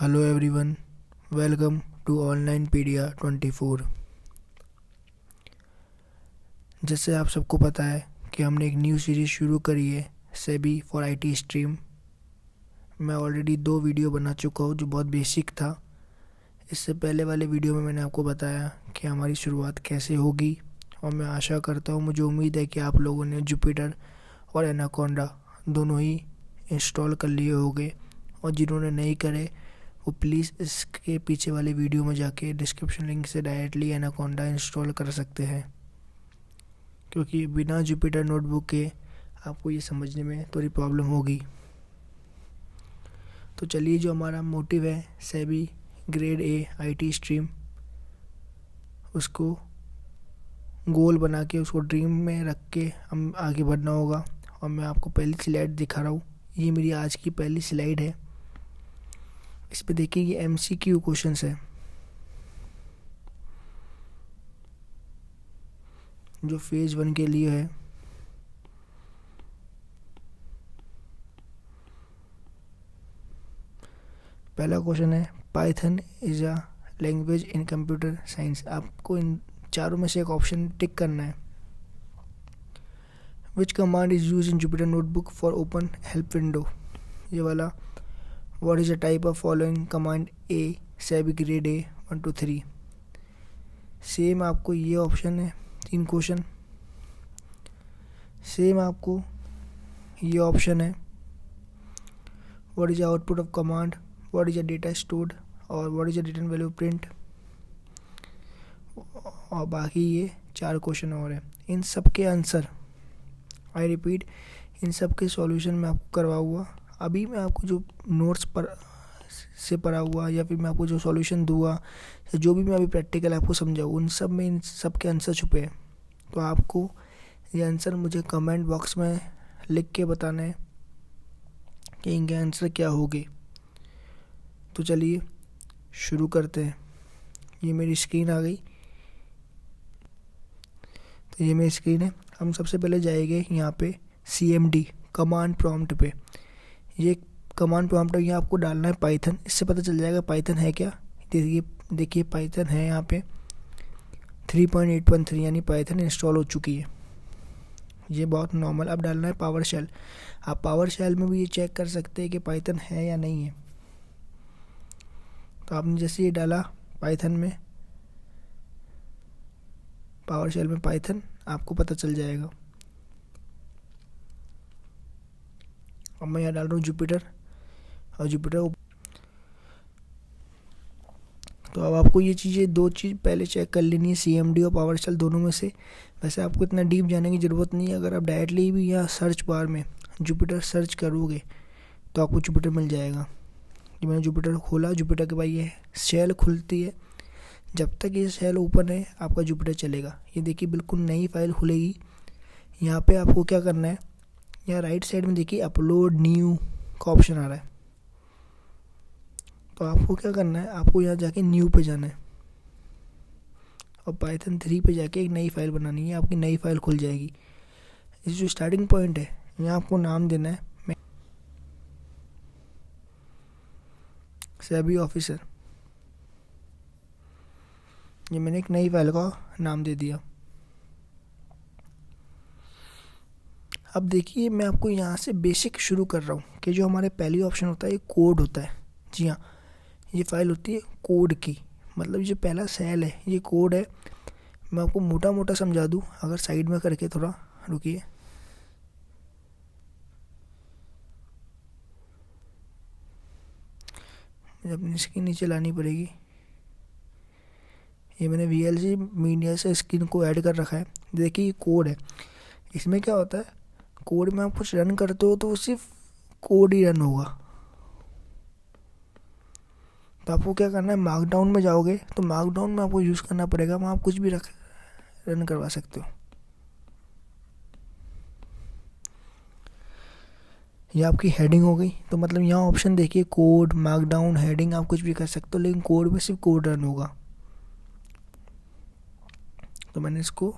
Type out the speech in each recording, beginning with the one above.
Hello everyone, welcome to Onlinepedia 24। जैसे आप सबको पता है कि हमने एक न्यू सीरीज़ शुरू करी है, सेबी फॉर आईटी स्ट्रीम। मैं ऑलरेडी 2 वीडियो बना चुका हूँ जो बहुत बेसिक था। इससे पहले वाले वीडियो में मैंने आपको बताया कि हमारी शुरुआत कैसे होगी, और मैं आशा करता हूँ, मुझे उम्मीद है कि आप लोगों ने जुपिटर और एनाकोंडा दोनों ही इंस्टॉल कर लिए होंगे, और जिन्होंने नहीं करे वो प्लीज़ इसके पीछे वाले वीडियो में जाके डिस्क्रिप्शन लिंक से डायरेक्टली एनाकोंडा इंस्टॉल कर सकते हैं, क्योंकि बिना जुपिटर नोटबुक के आपको ये समझने में थोड़ी प्रॉब्लम होगी। तो चलिए, जो हमारा मोटिव है SEBI grade A IT stream, उसको गोल बना के, उसको ड्रीम में रख के हम आगे बढ़ना होगा। और मैं आपको पहली स्लाइड दिखा रहा हूँ, ये मेरी आज की पहली स्लाइड है। इस पे देखिए, ये एमसीक्यू क्वेश्चंस है जो फेज 1 के लिए है। पहला क्वेश्चन है, Python is a language in computer science. आपको इन चारों में से एक ऑप्शन टिक करना है। विच command is use in Jupyter notebook for open help window, ये वाला। What is the type of following command A SEBI grade A 1 to 3। Same आपको ये ऑप्शन है, 3 क्वेश्चन। सेम आपको ये ऑप्शन है, what is the output of command, what is the data stored, और what is the return value print. और बाकी ये 4 क्वेश्चन और हैं। इन सब के आंसर, आई रिपीट, इन सब के सॉल्यूशन मैं आपको करवा हुआ। अभी मैं आपको जो नोट्स पर से पढ़ा हुआ, या फिर मैं आपको जो सॉल्यूशन दूंगा, या जो भी मैं अभी प्रैक्टिकल आपको समझाऊँ, उन सब में इन सब के आंसर छुपे हैं। तो आपको ये आंसर मुझे कमेंट बॉक्स में लिख के बताना है कि इनके आंसर क्या होंगे। तो चलिए शुरू करते हैं। ये मेरी स्क्रीन आ गई। तो ये मेरी स्क्रीन है। हम सबसे पहले जाएंगे यहाँ पे CMD कमांड प्रॉम्प्ट पे। ये कमांड प्रॉम्प्ट है, यहाँ आपको डालना है पाइथन। इससे पता चल जाएगा पाइथन है क्या। देखिए पाइथन है यहाँ पे 3.8.3, यानी पाइथन इंस्टॉल हो चुकी है। ये बहुत नॉर्मल। अब डालना है पावर शेल। आप पावर शेल में भी ये चेक कर सकते हैं कि पाइथन है या नहीं है। तो आपने जैसे ये डाला पाइथन में, पावर शेल में पाइथन, आपको पता चल जाएगा। अब मैं यहाँ डाल रहा हूँ जुपिटर, और जुपिटर। तो अब आपको ये चीज़ें 2 चीज़ पहले चेक कर लेनी है, CMD और पावर शेल दोनों में से। वैसे आपको इतना डीप जाने की ज़रूरत नहीं है। अगर आप डायरेक्टली भी यहाँ सर्च बार में जुपिटर सर्च करोगे तो आपको जुपिटर मिल जाएगा। कि मैंने जुपिटर खोला, जुपिटर के बाद ये शेल खुलती है। जब तक ये शेल ओपन है आपका जुपिटर चलेगा। ये देखिए बिल्कुल नई फाइल खुलेगी। यहाँ पे आपको क्या करना है, यहाँ राइट साइड में देखिए अपलोड न्यू का ऑप्शन आ रहा है। तो आपको क्या करना है, आपको यहाँ जाके न्यू पे जाना है, और पाइथन 3 पे जाके एक नई फाइल बनानी है। आपकी नई फाइल खुल जाएगी। इस जो स्टार्टिंग पॉइंट है, यहाँ आपको नाम देना है सेबी ऑफिसर। ये मैंने एक नई फाइल का नाम दे दिया। अब देखिए, मैं आपको यहाँ से बेसिक शुरू कर रहा हूँ कि जो हमारे पहली ऑप्शन होता है ये कोड होता है। जी हाँ, ये फाइल होती है कोड की, मतलब जो पहला सेल है ये कोड है। मैं आपको मोटा मोटा समझा दूँ, अगर साइड में करके थोड़ा रुकिए। मुझे अपनी स्क्रीन नीचे लानी पड़ेगी। ये मैंने VLC मीडिया से स्क्रीन को ऐड कर रखा है। देखिए ये कोड है। इसमें क्या होता है, कोड में आप कुछ रन करते हो तो वो सिर्फ कोड ही रन होगा। तो आपको क्या करना है, मार्कडाउन में जाओगे तो मार्कडाउन में आपको यूज़ करना पड़ेगा। वहाँ आप कुछ भी रन करवा सकते हो। ये आपकी हेडिंग हो गई। तो मतलब यहाँ ऑप्शन देखिए, कोड, मार्कडाउन, हेडिंग, आप कुछ भी कर सकते हो, लेकिन कोड में सिर्फ कोड रन होगा। तो मैंने इसको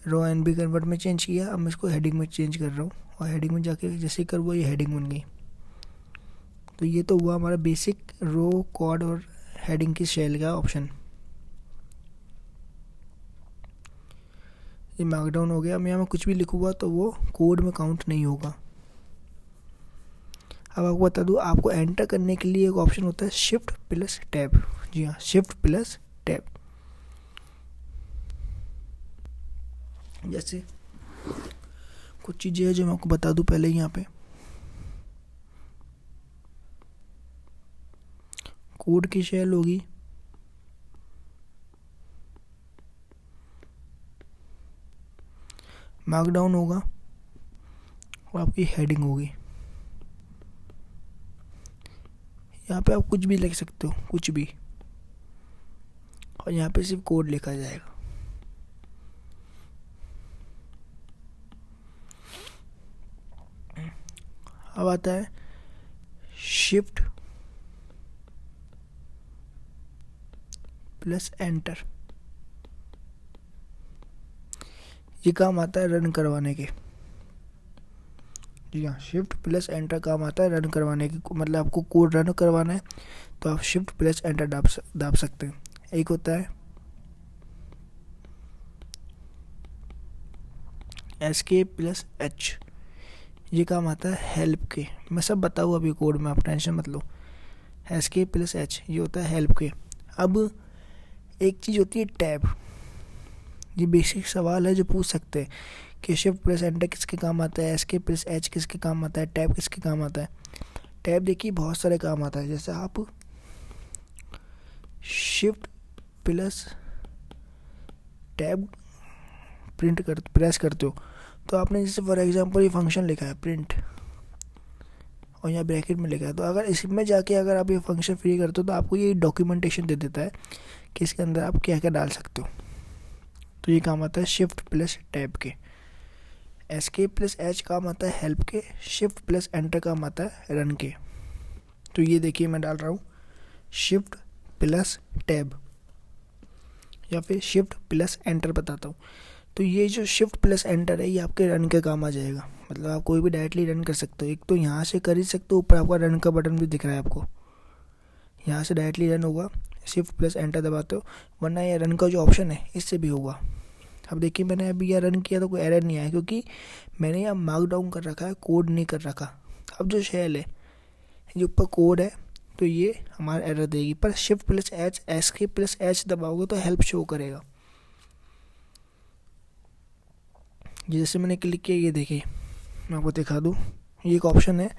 रो NB कन्वर्ट में चेंज किया। अब मैं इसको हेडिंग में चेंज कर रहा हूँ, और हेडिंग में जाके जैसे ही कर वो ये हेडिंग बन गई। तो ये तो हुआ हमारा बेसिक रो कॉर्ड और हेडिंग की शेल का ऑप्शन। ये मार्कडाउन हो गया। मैं यहाँ कुछ भी लिखूंगा तो वो कोड में काउंट नहीं होगा। अब आपको बता दूँ, आपको एंटर करने के लिए एक ऑप्शन होता है शिफ्ट प्लस टैब। जी हाँ, शिफ्ट प्लस टैब। जैसे कुछ चीज़ें हैं जो मैं आपको बता दूँ पहले यहाँ पे। कोड की शेल होगी, मार्कडाउन होगा और आपकी हेडिंग होगी। यहाँ पे आप कुछ भी लिख सकते हो, कुछ भी, और यहाँ पे सिर्फ कोड लिखा जाएगा। अब आता है शिफ्ट प्लस एंटर। ये काम आता है रन करवाने के। जी हाँ, शिफ्ट प्लस एंटर काम आता है रन करवाने के। मतलब आपको कोड रन करवाना है तो आप शिफ्ट प्लस एंटर दाब सकते हैं। एक होता है एस्केप प्लस एच, ये काम आता है हेल्प के। मैं सब बताऊँ अभी कोड में, आप टेंशन मत लो। एस्केप प्लस एच ये होता है हेल्प के। अब एक चीज़ होती है टैब। ये बेसिक सवाल है जो पूछ सकते हैं कि शिफ्ट प्लस एंटर किसके काम आता है, एस्केप प्लस एच किसके काम आता है, टैब किसके काम आता है। टैब देखिए बहुत सारे काम आता है। जैसे आप शिफ्ट प्लस टैब प्रेस करते हो तो आपने जैसे फॉर एग्जांपल ये फंक्शन लिखा है प्रिंट और यहाँ ब्रैकेट में लिखा है, तो अगर इसमें जाके अगर आप ये फंक्शन फ्री करते हो तो आपको ये डॉक्यूमेंटेशन दे देता है कि इसके अंदर आप क्या क्या डाल सकते हो। तो ये काम आता है शिफ्ट प्लस टैब के। एस्केप प्लस एच काम आता है हेल्प के। शिफ्ट प्लस एंटर काम आता है रन के। तो ये देखिए मैं डाल रहा हूँ शिफ्ट प्लस टैब या फिर शिफ्ट प्लस एंटर बताता हूँ। तो ये जो शिफ्ट प्लस एंटर है ये आपके रन के काम आ जाएगा। मतलब आप कोई भी डायरेक्टली रन कर सकते हो। एक तो यहाँ से कर ही सकते हो, ऊपर आपका रन का बटन भी दिख रहा है आपको, यहाँ से डायरेक्टली रन होगा, शिफ्ट प्लस एंटर दबाते हो, वरना ये रन का जो ऑप्शन है इससे भी होगा। अब देखिए मैंने अभी यह रन किया तो कोई एरर नहीं आया क्योंकि मैंने यहाँ मार्क डाउन कर रखा है, कोड नहीं कर रखा। अब जो शेल है जो ऊपर कोड है तो ये हमारा एरर देगी, पर shift plus H escape plus H दबाओगे तो हेल्प शो करेगा। जैसे मैंने क्लिक किया, ये देखिए मैं आपको दिखा दूँ, ये एक ऑप्शन है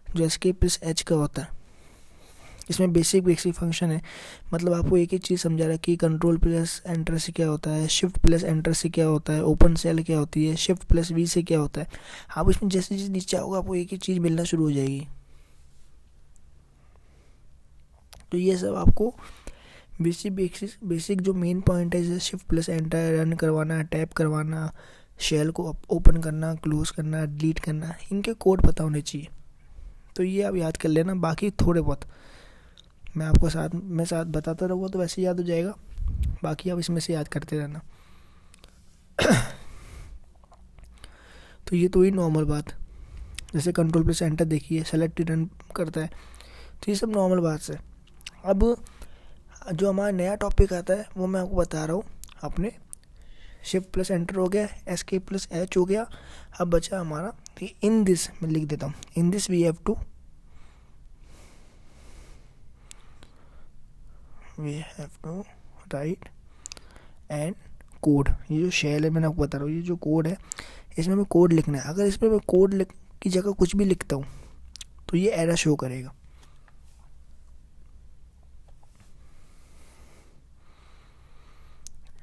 जो एस्केप प्लस एच का होता है। इसमें बेसिक फंक्शन है। मतलब आपको एक ही चीज़ समझा रहा है कि कंट्रोल प्लस एंटर से क्या होता है, शिफ्ट प्लस एंटर से क्या होता है, ओपन सेल क्या होती है, शिफ्ट प्लस वी से क्या होता है। आप इसमें जैसे जैसे नीचे आओगे आपको एक ही चीज़ मिलना शुरू हो जाएगी। तो ये सब आपको बेसिक जो मेन पॉइंट है, जैसे शिफ्ट प्लस एंटर, रन करवाना, टैप करवाना, शेल को ओपन करना, क्लोज करना, डिलीट करना, इनके कोड पता होने चाहिए। तो ये आप याद कर लेना। बाकी थोड़े बहुत मैं आपको साथ बताता रहूँगा तो वैसे याद हो जाएगा। बाकी आप इसमें से याद करते रहना। तो ये तो हुई नॉर्मल बात। जैसे कंट्रोल प्लस एंटर देखिए सेलेक्ट रन करता है, तो ये सब नॉर्मल बात है। अब जो हमारा नया टॉपिक आता है वो मैं आपको बता रहा हूँ। अपने शिफ्ट प्लस एंटर हो गया, एस्केप प्लस एच हो गया। अब बचा हमारा इन दिस, मैं लिख देता हूँ, in this we have to write and code. ये जो शेल है मैंने आपको बता रहा हूँ, ये जो कोड है इसमें हमें कोड लिखना है। अगर इसमें मैं कोड की जगह कुछ भी लिखता हूँ तो ये एरर शो करेगा।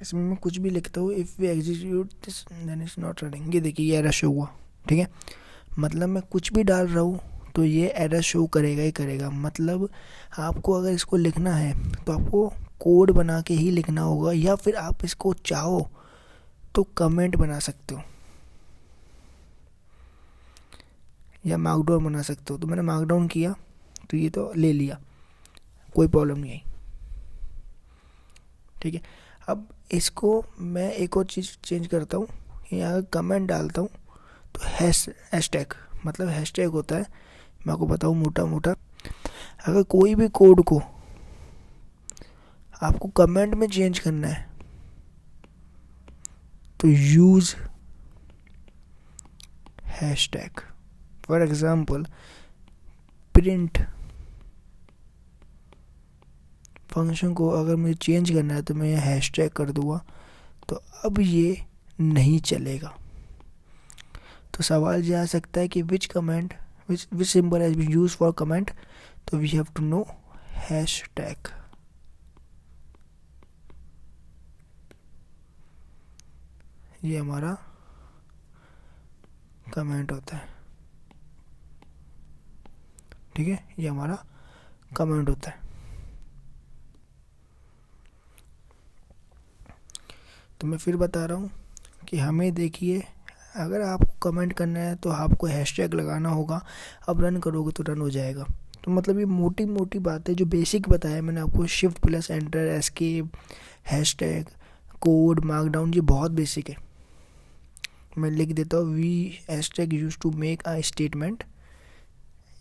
इसमें मैं कुछ भी लिखता हूँ, if we execute this then it's not running, ये देखिए ये एरर शो हुआ। ठीक है, मतलब मैं कुछ भी डाल रहा हूँ तो ये एरर शो करेगा ही करेगा। मतलब आपको अगर इसको लिखना है तो आपको कोड बना के ही लिखना होगा, या फिर आप इसको चाहो तो कमेंट बना सकते हो या मार्कडाउन बना सकते हो। तो मैंने मार्कडाउन किया तो ये तो ले लिया, कोई प्रॉब्लम नहीं आई। ठीक है, अब इसको मैं एक और चीज़ चेंज करता हूँ, यहाँ कमेंट डालता हूँ तो हैशटैग, मतलब हैशटैग होता है, मैं आपको बताऊँ मोटा मोटा, अगर कोई भी कोड को आपको कमेंट में चेंज करना है तो use hashtag. For example print function को अगर मुझे चेंज करना है तो मैं यहाँ हैशटैग कर दूंगा, तो अब ये नहीं चलेगा। तो सवाल ये आ सकता है कि which comment which symbol has been used for comment, तो we have to know hashtag. ये हमारा कमेंट होता है, ठीक है, ये हमारा कमेंट होता है। तो मैं फिर बता रहा हूँ कि हमें देखिए, अगर आपको कमेंट करना है तो आपको हैशटैग लगाना होगा। अब रन करोगे तो रन हो जाएगा। तो मतलब ये मोटी मोटी बातें जो बेसिक बताया मैंने आपको, shift plus enter, escape, hashtag, code, markdown, ये बहुत बेसिक है। मैं लिख देता हूँ, we hashtag use to make a statement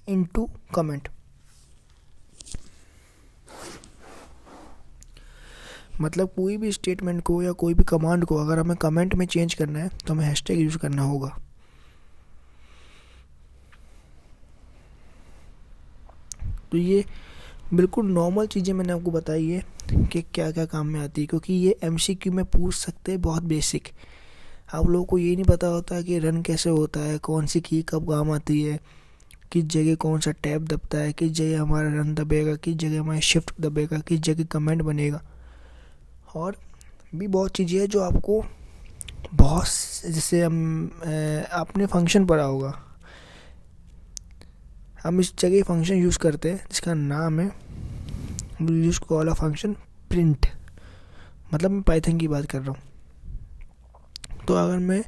into comment. मतलब कोई भी स्टेटमेंट को या कोई भी कमांड को अगर हमें कमेंट में चेंज करना है तो हमें हैशटैग यूज करना होगा। तो ये बिल्कुल नॉर्मल चीज़ें मैंने आपको बताई है कि क्या क्या काम में आती है, क्योंकि ये एमसीक्यू में पूछ सकते हैं, बहुत बेसिक। आप लोगों को ये नहीं पता होता कि रन कैसे होता है, कौन सी की कब काम आती है, किस जगह कौन सा टैब दबता है, किस जगह हमारा रन दबेगा, किस जगह हमारा शिफ्ट दबेगा, किस जगह कमेंट बनेगा, और भी बहुत चीज़ें हैं जो आपको बहुत, जैसे हम आपने फंक्शन पढ़ा होगा, हम इस जगह फंक्शन यूज़ करते हैं जिसका नाम है use call a function print. मतलब मैं पाइथन की बात कर रहा हूँ। तो अगर मैं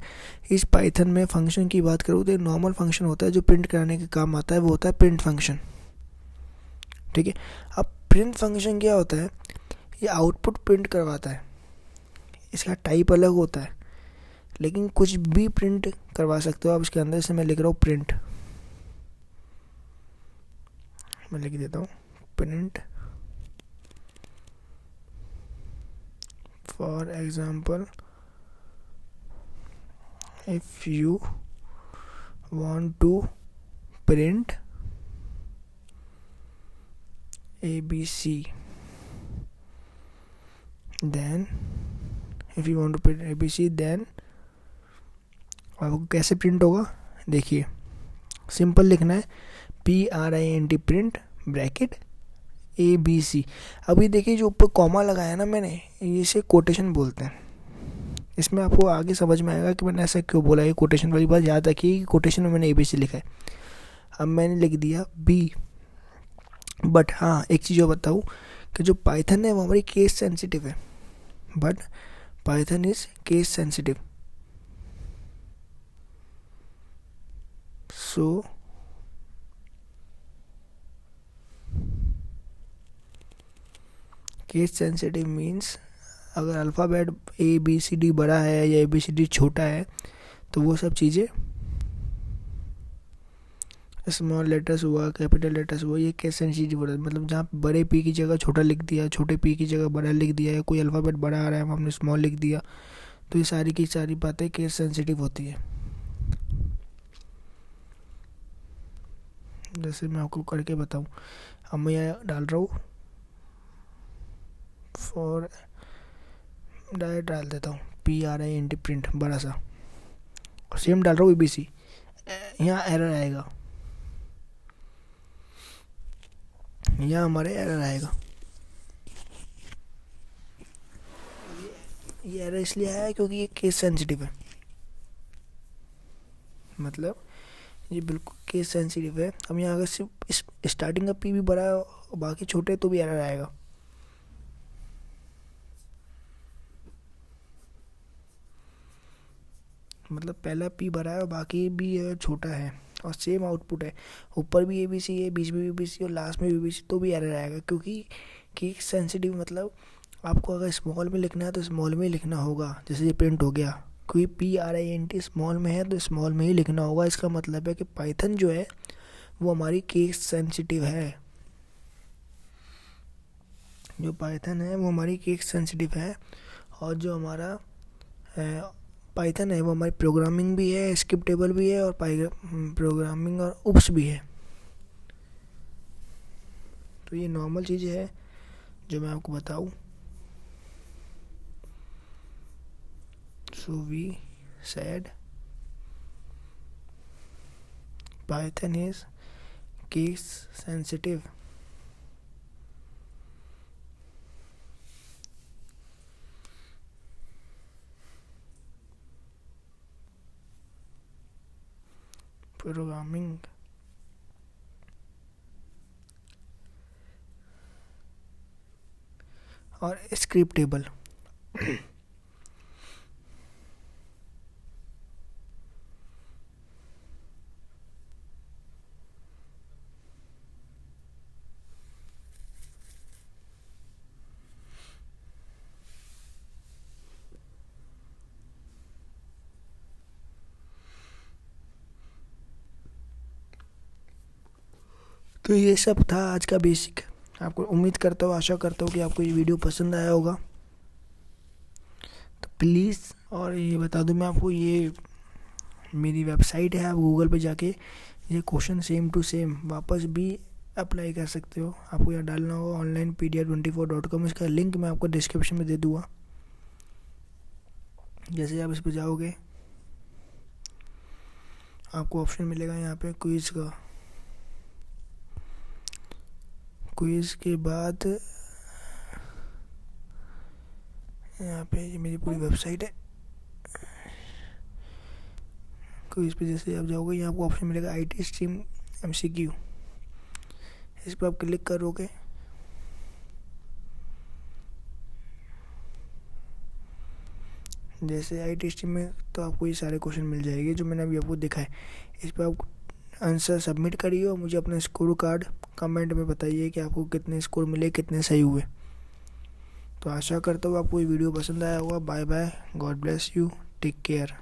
इस पाइथन में फंक्शन की बात करूँ तो एक नॉर्मल फंक्शन होता है जो प्रिंट कराने के काम आता है, वो होता है प्रिंट फंक्शन, ठीक है। अब प्रिंट फंक्शन क्या होता है, ये आउटपुट प्रिंट करवाता है। इसका टाइप अलग होता है, लेकिन कुछ भी प्रिंट करवा सकते हो आप इसके अंदर से। मैं लिख रहा हूँ प्रिंट, मैं लिख देता हूँ print. For example if you want to print ABC, then if you want to print ABC, then आपको कैसे प्रिंट होगा, देखिए सिंपल लिखना है, PRINT प्रिंट ब्रैकेट ABC। अभी देखिए जो ऊपर कॉमा लगाया ना मैंने, इसे कोटेशन बोलते हैं। इसमें आपको आगे समझ में आएगा कि मैंने ऐसा क्यों बोला। ये कोटेशन वाली बात याद रखिए कि कोटेशन में मैंने ABC लिखा है। अब मैंने लिख दिया B, बट हाँ एक चीज़ और बताऊँ कि जो पाइथन है वो हमारी केस सेंसिटिव है, but Python is case sensitive. So case sensitive means अगर अल्फ़ाबेट ABCD बड़ा है या ABCD छोटा है तो वो सब चीज़ें, स्मॉल लेटर्स हुआ, कैपिटल लेटर्स हुआ, ये केस सेंसिटिव होता है। मतलब जहाँ बड़े P की जगह छोटा लिख दिया, छोटे P की जगह बड़ा लिख दिया, या कोई अल्फ़ाबेट बड़ा आ रहा है हमने स्मॉल लिख दिया, तो ये सारी की सारी बातें केस सेंसिटिव होती है। जैसे मैं आपको करके बताऊँ, अब मैं यहाँ डाल रहा हूँ फॉर, डायरेक्ट डाल देता हूँ PRINT प्रिंट बड़ा सा, और सेम डाल रहा हूँ ABC, यहाँ एरर आएगा, यहाँ हमारे एरर आएगा। ये एरर इसलिए आया क्योंकि ये केस सेंसिटिव है। मतलब ये बिल्कुल केस सेंसिटिव है। हम यहाँ अगर सिर्फ स्टार्टिंग का P भी बड़ा है और बाकी छोटे तो भी एरर आएगा। मतलब पहला P बड़ा है और बाकी भी छोटा है और सेम आउटपुट है, ऊपर भी ABC है, बीच में भी ABC और लास्ट में भी ABC, तो भी एरर आएगा क्योंकि केस सेंसिटिव। मतलब आपको अगर स्मॉल में लिखना है तो स्मॉल में ही लिखना होगा, जैसे ये प्रिंट हो गया, क्योंकि PRINT स्मॉल में है तो स्मॉल में ही लिखना होगा। इसका मतलब है कि पाइथन जो है वो हमारी केस सेंसिटिव है। जो पाइथन है वो हमारी केस सेंसिटिव है, और जो हमारा पाइथन है वो हमारी प्रोग्रामिंग भी है, स्क्रिप्ट टेबल भी है, और प्रोग्रामिंग और उप्स भी है। तो ये नॉर्मल चीज़ है जो मैं आपको बताऊं। So we said Python is case sensitive. Programming और स्क्रिप्ट टेबल। तो ये सब था आज का बेसिक। आपको उम्मीद करता हूँ, आशा करता हूँ कि आपको ये वीडियो पसंद आया होगा। तो प्लीज़, और ये बता दूँ मैं आपको, ये मेरी वेबसाइट है, आप गूगल पे जाके ये क्वेश्चन सेम टू सेम वापस भी अप्लाई कर सकते हो। आपको यहाँ डालना होगा onlinepedia24.com। इसका लिंक मैं आपको डिस्क्रिप्शन में दे दूँगा। जैसे आप इस पर जाओगे आपको ऑप्शन मिलेगा यहाँ पे क्विज़ का। क्विज़ के बाद यहाँ पे ये मेरी पूरी वेबसाइट है। क्विज़ पे जैसे आप जाओगे यहाँ आपको ऑप्शन मिलेगा IT स्ट्रीम MCQ। इस पर आप क्लिक करोगे जैसे IT स्ट्रीम में, तो आपको ये सारे क्वेश्चन मिल जाएंगे जो मैंने अभी आपको दिखाए। इस पर आप आंसर सबमिट करिए और मुझे अपना स्कोर कार्ड कमेंट में बताइए कि आपको कितने स्कोर मिले, कितने सही हुए। तो आशा करता हूँ आपको ये वीडियो पसंद आया होगा। Bye bye, God bless you, take care.